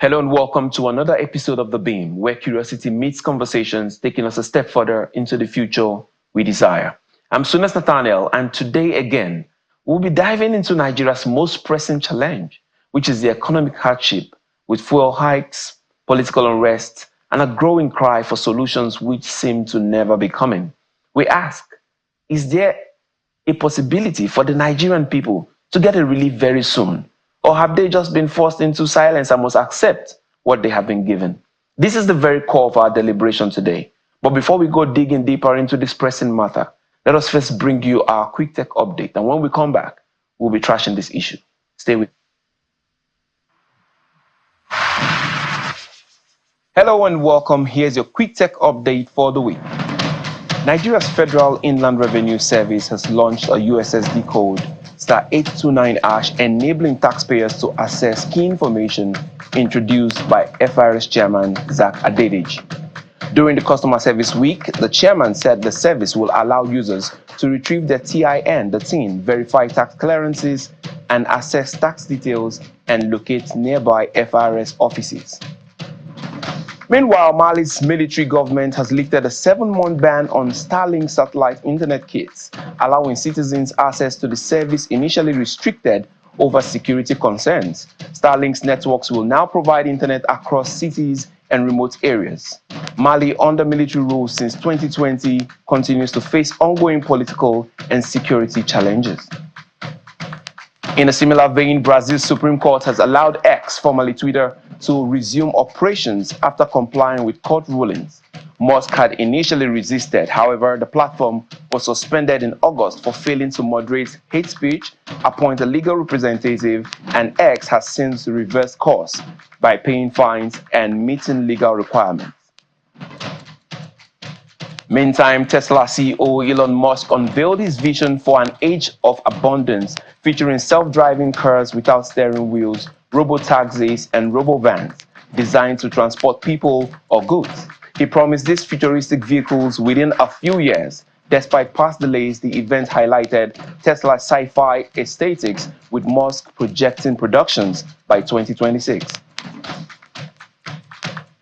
Hello and welcome to another episode of The Beam, where curiosity meets conversations, taking us a step further into the future we desire. I'm Sunas Nathaniel, and today again, we'll be diving into Nigeria's most pressing challenge, which is the economic hardship with fuel hikes, political unrest, and a growing cry for solutions which seem to never be coming. We ask, is there a possibility for the Nigerian people to get a relief very soon? Or have they just been forced into silence and must accept what they have been given? This is the very core of our deliberation today. But before we go digging deeper into this pressing matter, let us first bring you our quick tech update. And when we come back, we'll be trashing this issue. Stay with me. Hello and welcome. Here's your quick tech update for the week. Nigeria's Federal Inland Revenue Service has launched a USSD code *829#, enabling taxpayers to access key information introduced by FIRS Chairman Zach Adedij. During the Customer Service Week, the chairman said the service will allow users to retrieve their TIN, the TIN, verify tax clearances, and access tax details and locate nearby FIRS offices. Meanwhile, Mali's military government has lifted a 7-month ban on Starlink satellite internet kits, allowing citizens access to the service initially restricted over security concerns. Starlink's networks will now provide internet across cities and remote areas. Mali, under military rule since 2020, continues to face ongoing political and security challenges. In a similar vein, Brazil's Supreme Court has allowed X, formerly Twitter, to resume operations after complying with court rulings. Musk had initially resisted. However, the platform was suspended in August for failing to moderate hate speech, appoint a legal representative, and X has since reversed course by paying fines and meeting legal requirements. Meantime, Tesla CEO Elon Musk unveiled his vision for an age of abundance, featuring self-driving cars without steering wheels, robo-taxis, and robo-vans designed to transport people or goods. He promised these futuristic vehicles within a few years. Despite past delays, the event highlighted Tesla's sci-fi aesthetics, with Musk projecting productions by 2026.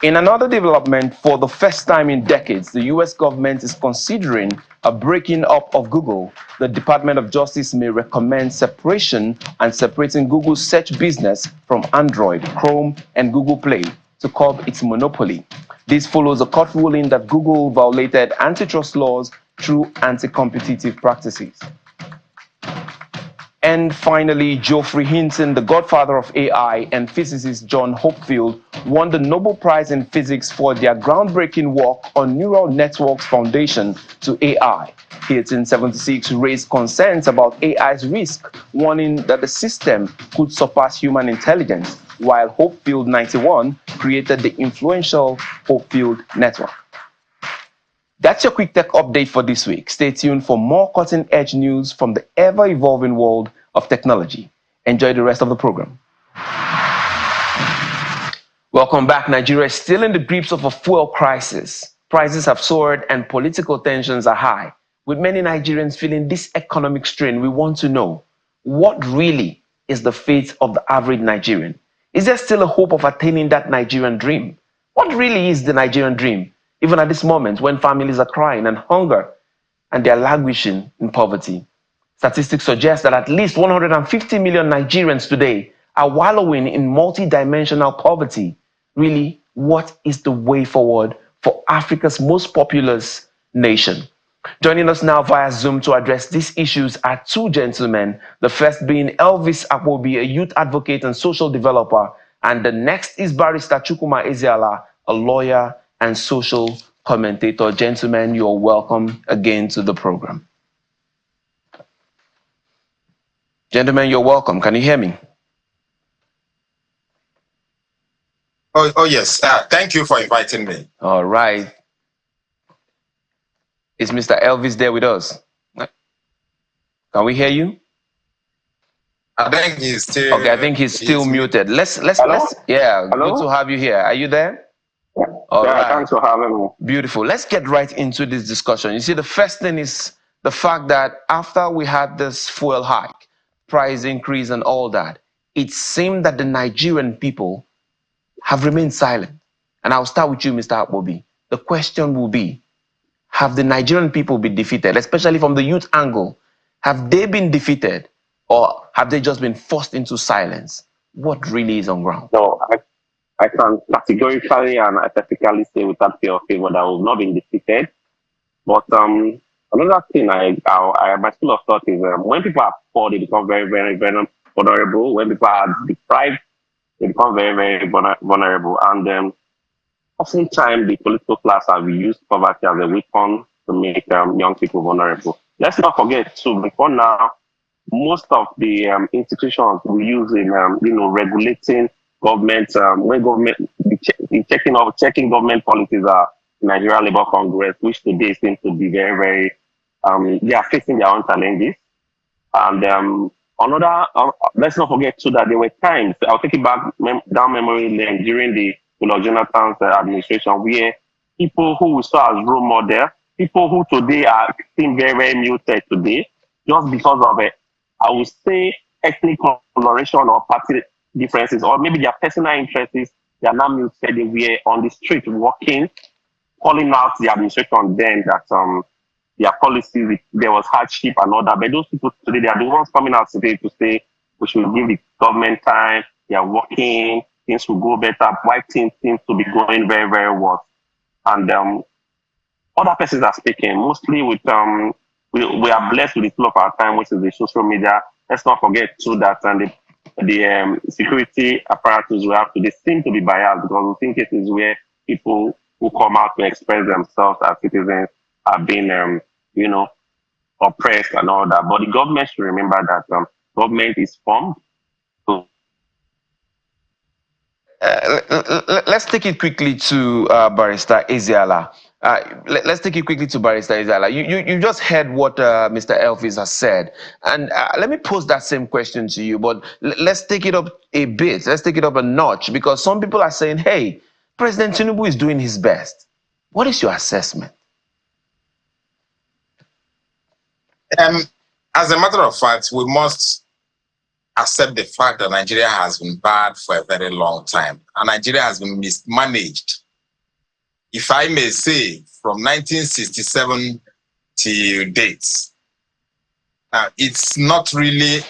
In another development, for the first time in decades, the US government is considering a breaking up of Google. The Department of Justice may recommend separation and separating Google's search business from Android, Chrome, and Google Play to curb its monopoly. This follows a court ruling that Google violated antitrust laws through anti-competitive practices. And finally, Geoffrey Hinton, the godfather of AI, and physicist John Hopfield won the Nobel Prize in Physics for their groundbreaking work on neural networks foundation to AI. Hinton, 76, raised concerns about AI's risk, warning that the system could surpass human intelligence, while Hopfield, 91, created the influential Hopfield network. That's your quick tech update for this week. Stay tuned for more cutting-edge news from the ever-evolving world of technology. Enjoy the rest of the program. Welcome back. Nigeria is still in the grips of a fuel crisis. Prices have soared and political tensions are high. With many Nigerians feeling this economic strain, we want to know, what really is the fate of the average Nigerian? Is there still a hope of attaining that Nigerian dream? What really is the Nigerian dream? Even at this moment, when families are crying and hunger and they are languishing in poverty. Statistics suggest that at least 150 million Nigerians today are wallowing in multi-dimensional poverty. Really, what is the way forward for Africa's most populous nation? Joining us now via Zoom to address these issues are two gentlemen, the first being Elvis Akwobi, a youth advocate and social developer, and the next is Barrister Chukwuma Ezeala, a lawyer and social commentator. Gentlemen, you're welcome again to the program. Gentlemen, you're welcome. Can you hear me? Oh yes. Thank you for inviting me. All right. Is Mr. Elvis there with us? Can we hear you? I think he's still. Okay, I think he's still muted. Let's. Yeah, Hello? good to have you here. Are you there? All Yeah, right. thanks for having me. Beautiful. Let's get right into this discussion. You see, the first thing is the fact that after we had this fuel hike, price increase and all that, it seemed that the Nigerian people have remained silent. And I'll start with you, Mr. Akpobi. The question will be, have the Nigerian people been defeated, especially from the youth angle? Have they been defeated, or have they just been forced into silence? What really is on ground? No, I can categorically and aesthetically say without fear of favor that we've not been defeated. But another thing my school of thought is when people are poor, they become very, very, very vulnerable. When people are deprived, they become very, very vulnerable. And oftentimes the political class have used poverty as a weapon to make young people vulnerable. Let's not forget too, before now, most of the institutions we use in regulating government, when government checking government policies are Nigerian Labour Congress, which today seems to be very, very they are facing their own challenges. And let's not forget too that there were times, I'll take it back down memory lane during the Jonathan's administration, where people who we saw as role model, people who today are seen very, very muted today, just because of I would say ethnic coloration or party differences, or maybe their personal interests, they are now muted. They were on the street walking, calling out the administration then that their policies, there was hardship and all that. But those people today, they are the ones coming out today to say we should give the government time, they are working, things will go better. Why things seem to be going very, very worse? And other persons are speaking, mostly with we are blessed with the flow of our time, which is the social media. Let's not forget too that and the security apparatus we have today seem to be biased, because we think it is where people who come out to express themselves as citizens are being oppressed and all that. But the government should remember that government is formed. Let's take it quickly to Barrister Ezeala. Let's take it quickly to Barrister Ezeala. You just heard what Mr. Elvis has said. And let me pose that same question to you, but let's take it up a bit. Let's take it up a notch, because some people are saying, hey, President Tinubu is doing his best. What is your assessment? As a matter of fact, we must accept the fact that Nigeria has been bad for a very long time, and Nigeria has been mismanaged. If I may say, from 1967 till date, it's not really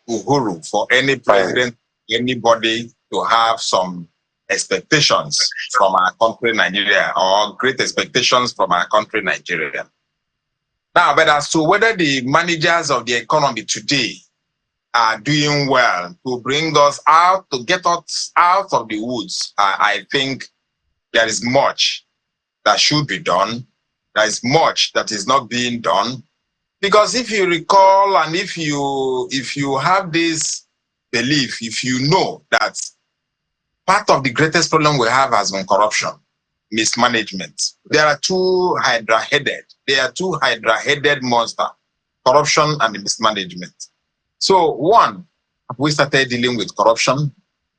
uhuru for any president, anybody to have some expectations from our country, Nigeria, or great expectations from our country, Nigeria. Now, but as to whether the managers of the economy today are doing well to bring us out, to get us out of the woods, I think there is much that should be done. There is much that is not being done. Because if you recall, and if you have this belief, if you know that part of the greatest problem we have has been corruption, mismanagement. There are two hydra-headed monsters, corruption and mismanagement. So one, we started dealing with corruption.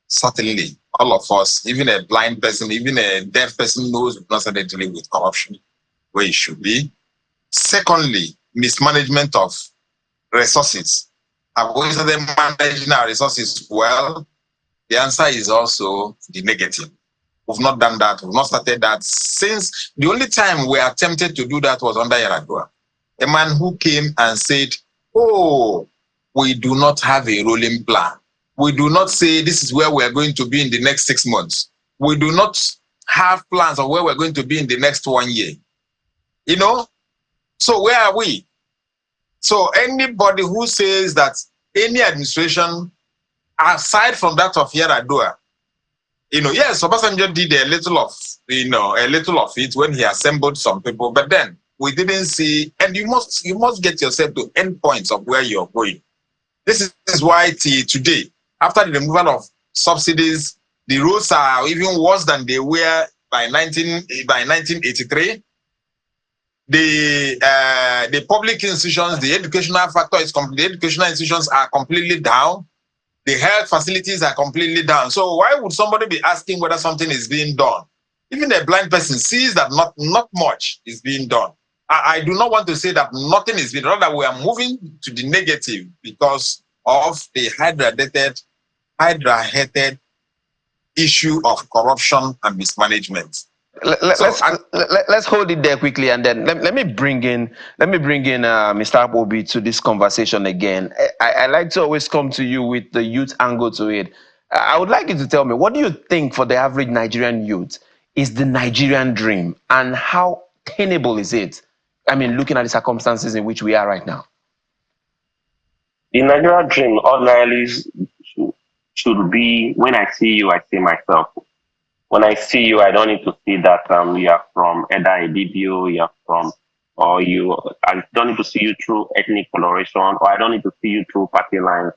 Certainly, all of us, even a blind person, even a deaf person knows we've not started dealing with corruption where it should be. Secondly, mismanagement of resources. Have we started managing our resources well? The answer is also the negative. We've not done that. We've not started that since the only time we attempted to do that was under Yaradua. A man who came and said, oh, we do not have a rolling plan. We do not say this is where we are going to be in the next 6 months. We do not have plans of where we're going to be in the next 1 year. You know? So where are we? So anybody who says that any administration, aside from that of Yaradua, yes, Obasanjo did a little of it when he assembled some people, but then we didn't see, and you must get yourself to endpoints of where you're going. This is why today, after the removal of subsidies, the roads are even worse than they were by 1983. The public institutions, the educational factor is the educational institutions are completely down. The health facilities are completely down. So why would somebody be asking whether something is being done? Even a blind person sees that not much is being done. I do not want to say that nothing is being done, rather we are moving to the negative because of the hydra-headed issue of corruption and mismanagement. Let's hold it there quickly, and then let me bring in Mr. Abobi to this conversation again. I like to always come to you with the youth angle to it. I would like you to tell me, what do you think for the average Nigerian youth is the Nigerian dream, and how tenable is it? I mean, looking at the circumstances in which we are right now. The Nigerian dream ordinarily should be, when I see you, I see myself. When I see you, I don't need to see that you are from either a BBO, you are from, or I don't need to see you through ethnic coloration, or I don't need to see you through party lines.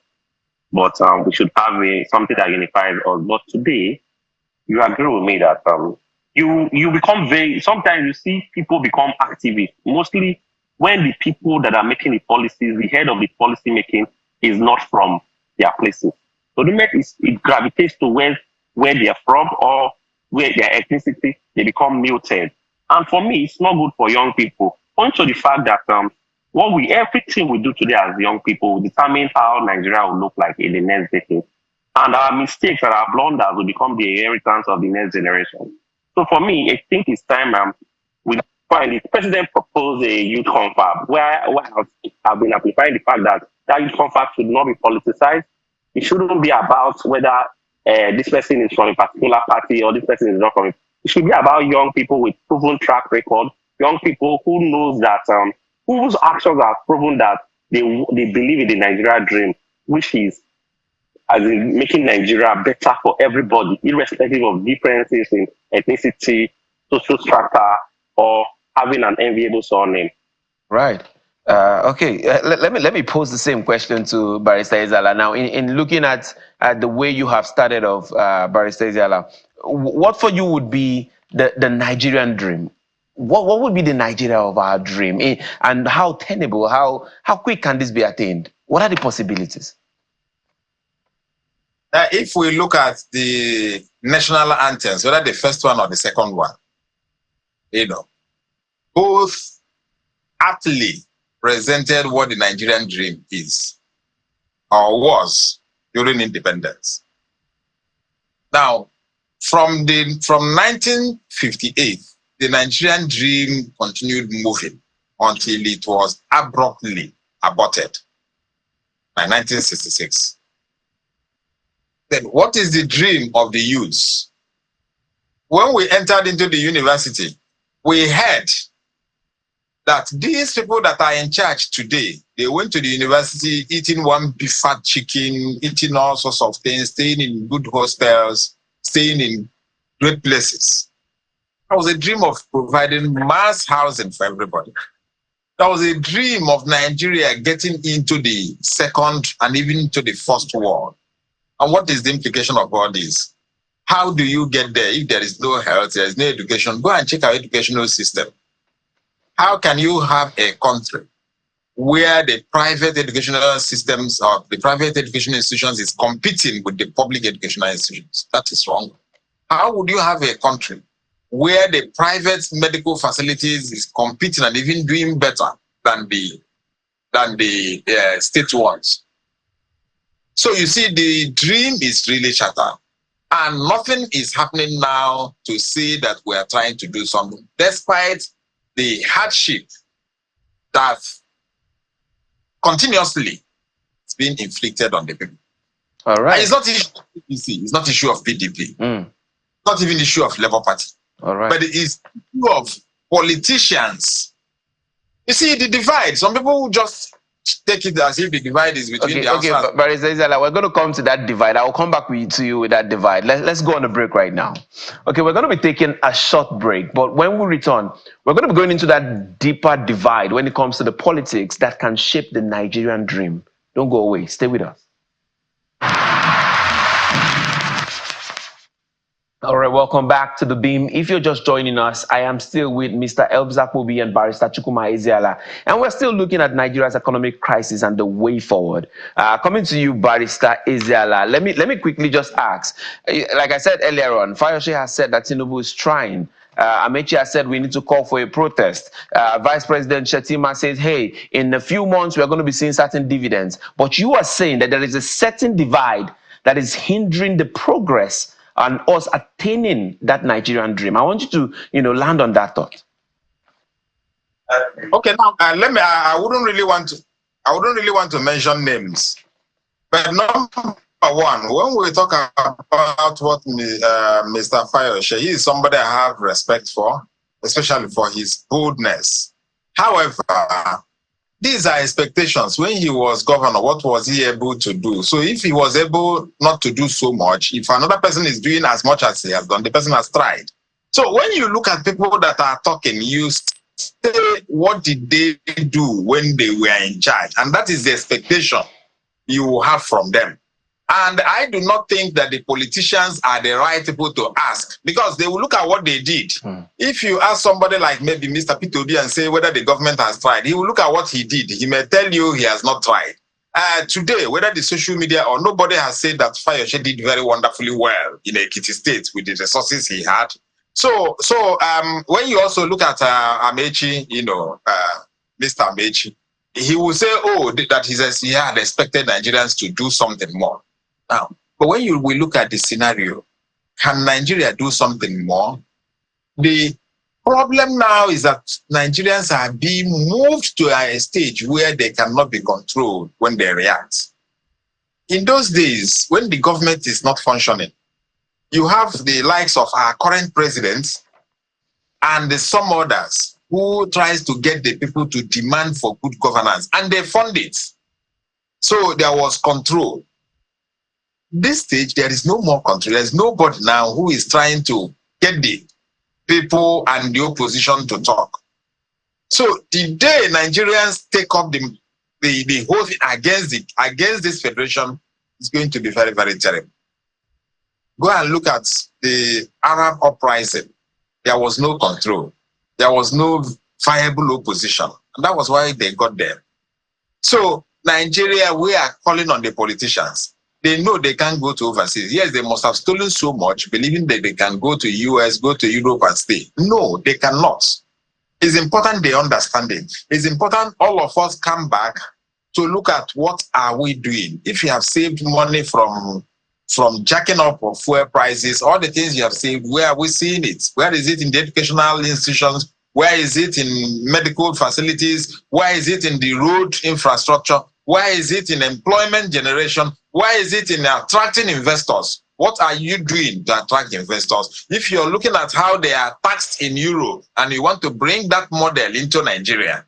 But we should have something that unifies us. But today, you agree with me that you become sometimes you see people become activists, mostly when the people that are making the policies, the head of the policy making, is not from their places. So the moment it gravitates to where they are from or where their ethnicity, they become muted. And for me, it's not good for young people. Point to the fact that everything we do today as young people will determine how Nigeria will look like in the next decade. And our mistakes and our blunders will become the inheritance of the next generation. So for me, I think it's time the president proposed a youth confab where I've been amplifying the fact that youth confab should not be politicized. It shouldn't be about whether this person is from a particular party or this person is not from it. It should be about young people with proven track record, young people who knows that whose actions have proven that they believe in the Nigeria dream, which is as in making Nigeria better for everybody, irrespective of differences in ethnicity, social strata, or having an enviable surname. Right. Okay. Let me pose the same question to Barrister Izala. Now, in looking at the way you have started off, Barrister Izala, what for you would be the Nigerian dream? What would be the Nigeria of our dream, and how tenable, how quick can this be attained? What are the possibilities? If we look at the national anthems, whether the first one or the second one, both aptly presented what the Nigerian dream is or was during independence. Now, from 1958, the Nigerian dream continued moving until it was abruptly aborted by 1966. Then what is the dream of the youths? When we entered into the university, we heard that these people that are in charge today, they went to the university eating one beef fat chicken, eating all sorts of things, staying in good hostels, staying in great places. That was a dream of providing mass housing for everybody. That was a dream of Nigeria getting into the second and even into the first world. And what is the implication of all this? How do you get there if there is no health, there is no education? Go and check our educational system. How can you have a country where the private educational systems or the private educational institutions is competing with the public educational institutions? That is wrong. How would you have a country where the private medical facilities is competing and even doing better than the state ones? So you see, the dream is really shattered. And nothing is happening now to say that we are trying to do something, despite the hardship that continuously is being inflicted on the people. All right. And it's not issue of PPC, it's not issue of PDP, not even issue of Labour Party. All right. But it is issue of politicians. You see, the divide, some people just take it as if the divide is between the Okay, but we're going to come to that divide. I will come back to you with that divide. Let's go on a break right now. Okay, we're going to be taking a short break, but when we return, we're going to be going into that deeper divide when it comes to the politics that can shape the Nigerian dream. Don't go away. Stay with us. All right, welcome back to The Beam. If you're just joining us, I am still with Mr. Elbs Akpobi and Barrister Chukwuma Ezeala, and we're still looking at Nigeria's economic crisis and the way forward. Coming to you, Barrister Ezeala, let me quickly just ask. Like I said earlier on, Fayose has said that Tinubu is trying. Amechi has said we need to call for a protest. Vice President Shetima says, hey, in a few months, we're going to be seeing certain dividends. But you are saying that there is a certain divide that is hindering the progress and us attaining that Nigerian dream? I want you to, land on that thought. Okay, now let me. I wouldn't really want to mention names, but number one, when we talk about what Mr. Fayose, he is somebody I have respect for, especially for his boldness. However, these are expectations. When he was governor, what was he able to do? So if he was able not to do so much, if another person is doing as much as he has done, the person has tried. So when you look at people that are talking, you say, what did they do when they were in charge? And that is the expectation you have from them. And I do not think that the politicians are the right people to ask, because they will look at what they did. If you ask somebody like maybe Mr. P2B and say whether the government has tried, he will look at what he did. He may tell you he has not tried. Today, whether the social media or nobody has said that Fayose did very wonderfully well in Ekiti State with the resources he had. So when you also look at Amechi, Mr. Amechi, he will say, that he had expected Nigerians to do something more. Now, but when we look at the scenario, can Nigeria do something more? The problem now is that Nigerians are being moved to a stage where they cannot be controlled when they react. In those days, when the government is not functioning, you have the likes of our current president and some others who tries to get the people to demand for good governance, and they fund it. So there was control. This stage, there is no more control. There's nobody now who is trying to get the people and the opposition to talk. So the day Nigerians take up the whole thing against this federation, is going to be very, very terrible. Go and look at the Arab uprising. There was no control. There was no viable opposition. And that was why they got there. So Nigeria, we are calling on the politicians. They know they can't go to overseas. Yes, they must have stolen so much, believing that they can go to US, go to Europe and stay. No, they cannot. It's important they understand it. It's important all of us come back to look at what are we doing. If you have saved money from jacking up of fuel prices, all the things you have saved, where are we seeing it? Where is it in the educational institutions? Where is it in medical facilities? Where is it in the road infrastructure? Where is it in employment generation? Where is it in attracting investors? What are you doing to attract investors? If you're looking at how they are taxed in Europe and you want to bring that model into Nigeria,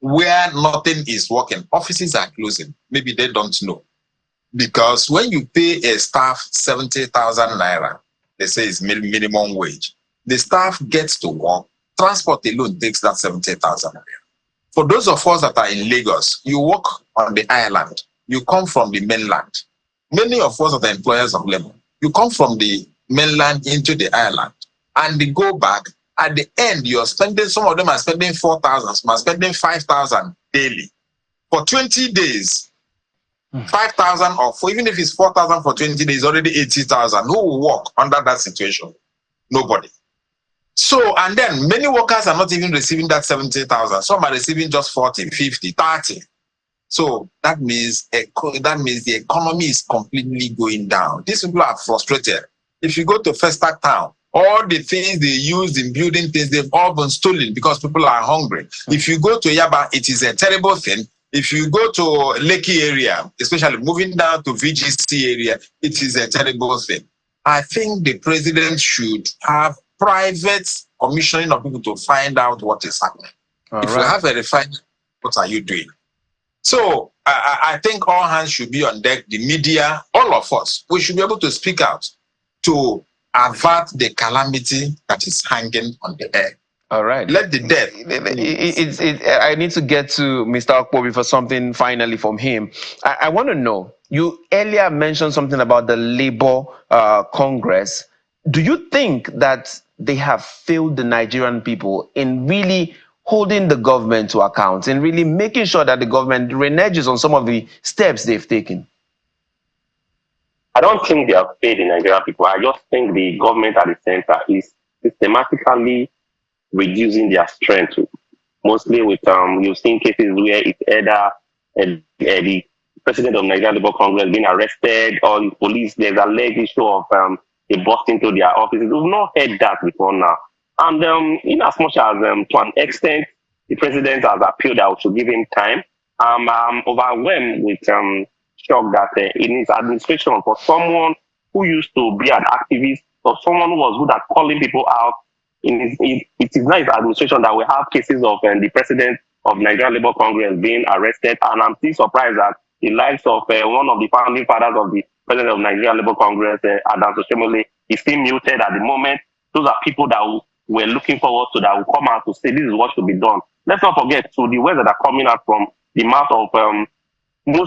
where nothing is working, offices are closing. Maybe they don't know. Because when you pay a staff 70,000 naira, they say it's minimum wage. The staff gets to work. Transport alone takes that 70,000 naira. For those of us that are in Lagos, you work on the island. You come from the mainland. Many of us are the employers of labor. You come from the mainland into the island, and they go back. At the end, you're spending, some of them are spending 4,000, some are spending 5,000 daily. For 20 days, 5,000 or even if it's 4,000 for 20 days, already 80,000. Who will work under that situation? Nobody. So, and then many workers are not even receiving that 70,000. Some are receiving just 40, 50, 30. So that means the economy is completely going down. These people are frustrated. If you go to Festac Town, all the things they used in building things, they've all been stolen because people are hungry. If you go to Yaba, it is a terrible thing. If you go to Lekki area, especially moving down to VGC area, it is a terrible thing. I think the president should have private commissioning of people to find out what is happening. If you have verified, what are you doing? So I think all hands should be on deck. The media, all of us, we should be able to speak out to avert the calamity that is hanging on the air. All right. Let the death. I need to get to Mr. Okpobi for something finally from him. I want to know, you earlier mentioned something about the Labour Congress. Do you think that they have failed the Nigerian people in really holding the government to account and really making sure that the government reneges on some of the steps they've taken? I don't think they have failed the Nigerian people. I just think the government at the center is systematically reducing their strength. Mostly with, you've seen cases where it's either the president of Nigerian Labour Congress being arrested or the police, there's alleged issue of they burst into their offices. We've not heard that before now. And in as much as to an extent, the president has appealed that we should give him time, I'm overwhelmed with shock that in his administration, for someone who used to be an activist, or someone who was good at calling people out, it is not his administration that we have cases of the president of Nigerian Labour Congress being arrested. And I'm still surprised that the lives of one of the founding fathers of the president of Nigerian Labour Congress, Adam Soshomole, is still muted at the moment. Those are people that we're looking forward to, that will come out to say this is what should be done. Let's not forget to the words that are coming out from the mouth of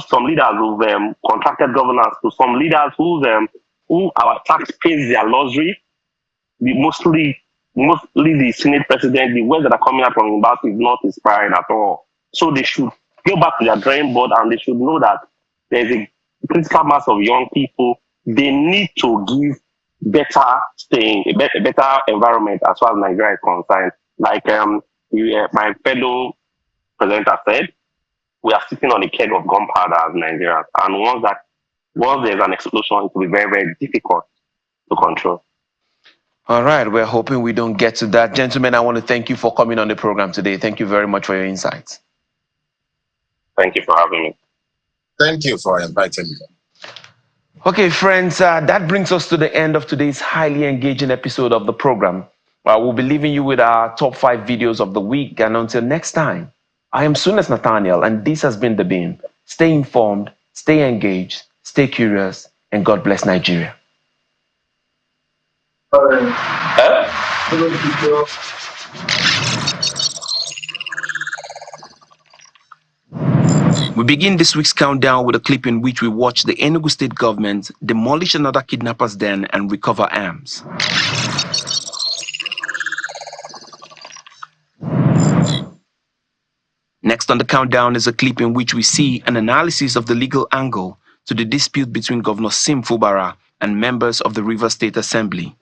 some leaders who've contracted governance, to some leaders who our tax pays their luxury, mostly the Senate president. The words that are coming out from him about is not inspiring at all. So they should go back to their drawing board, and they should know that there's a critical mass of young people. They need to give better better environment as far as Nigeria is concerned. Like my fellow presenter said, we are sitting on a keg of gunpowder as Nigerians, and once there's an explosion, it will be very, very difficult to control. All right, we're hoping we don't get to that. Gentlemen, I want to thank you for coming on the program today. Thank you very much for your insights. Thank you for having me. Thank you for inviting me. Okay, friends, that brings us to the end of today's highly engaging episode of the program. We'll be leaving you with our top 5 videos of the week. And until next time, I am Sunas Nathaniel, and this has been The Beam. Stay informed, stay engaged, stay curious, and God bless Nigeria. We begin this week's countdown with a clip in which we watch the Enugu state government demolish another kidnapper's den and recover arms. Next on the countdown is a clip in which we see an analysis of the legal angle to the dispute between Governor Sim Fubara and members of the Rivers State Assembly.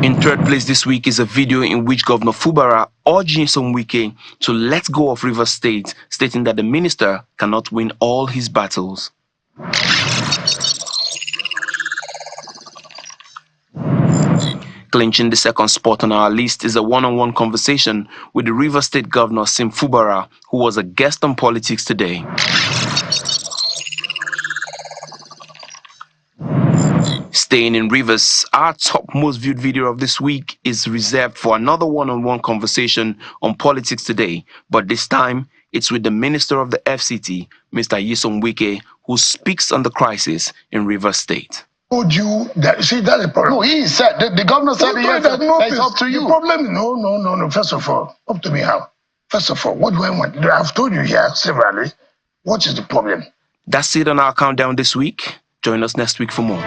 In third place this week is a video in which Governor Fubara urged Nyesom Wike to let go of Rivers State, stating that the minister cannot win all his battles. Clinching the second spot on our list is a one-on-one conversation with the Rivers State Governor Sim Fubara, who was a guest on Politics Today. Staying in Rivers, our top most viewed video of this week is reserved for another one-on-one conversation on Politics Today, but this time it's with the Minister of the FCT, Mr. Nyesom Wike, who speaks on the crisis in Rivers State. Told you that, see, that's the problem. No, he said, the governor said yes, it's up to you. The problem, no. First of all, up to me how? First of all, what do I want? I've told you here severally, what is the problem? That's it on our countdown this week. Join us next week for more.